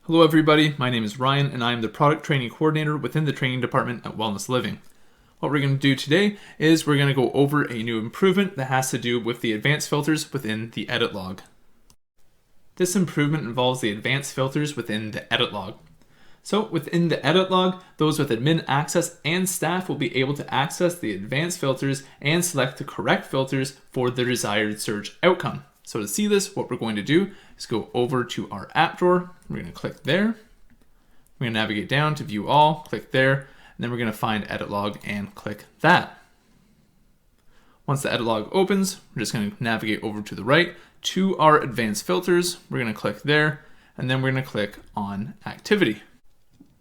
Hello everybody, my name is Ryan and I am the Product Training Coordinator within the Training Department at Wellness Living. What we're going to do today is we're going to go over a new improvement that has to do with the advanced filters within the edit log. This improvement involves the advanced filters within the edit log. So within the edit log, those with admin access and staff will be able to access the advanced filters and select the correct filters for the desired search outcome. So to see this, what we're going to do is go over to our app drawer. We're going to click there. We're going to navigate down to view all, click there, and then we're going to find edit log and click that. Once the edit log opens, we're just going to navigate over to the right to our advanced filters. We're going to click there, and then we're going to click on activity.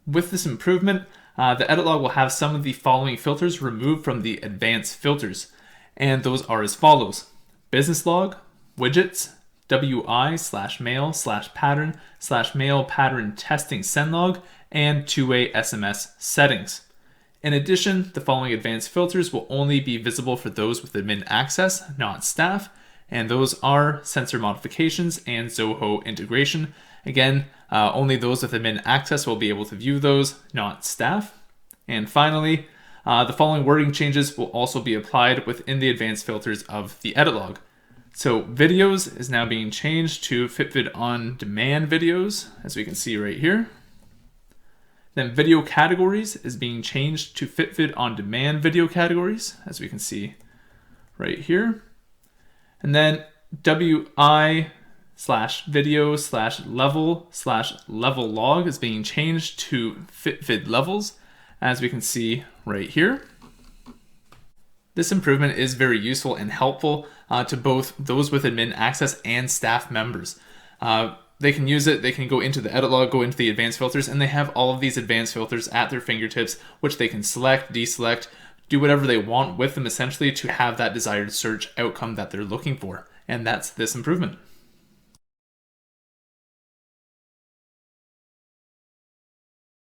With this improvement, the edit log will have some of the following filters removed from the advanced filters, and those are as follows: business log, widgets, WI/mail/pattern/mail pattern testing send log, and two-way SMS settings. In addition, the following advanced filters will only be visible for those with admin access, not staff, and those are sensor modifications and Zoho integration. Again, only those with admin access will be able to view those, not staff. And finally, the following wording changes will also be applied within the advanced filters of the edit log. So videos is now being changed to FitVid on demand videos, as we can see right here. Then video categories is being changed to FitVid on demand video categories, as we can see right here. And then WI/video/level/level log is being changed to FitVid levels, as we can see right here. This improvement is very useful and helpful to both those with admin access and staff members. They can use it, they can go into the edit log, go into the advanced filters, and they have all of these advanced filters at their fingertips, which they can select, deselect, do whatever they want with them essentially to have that desired search outcome that they're looking for. And that's this improvement.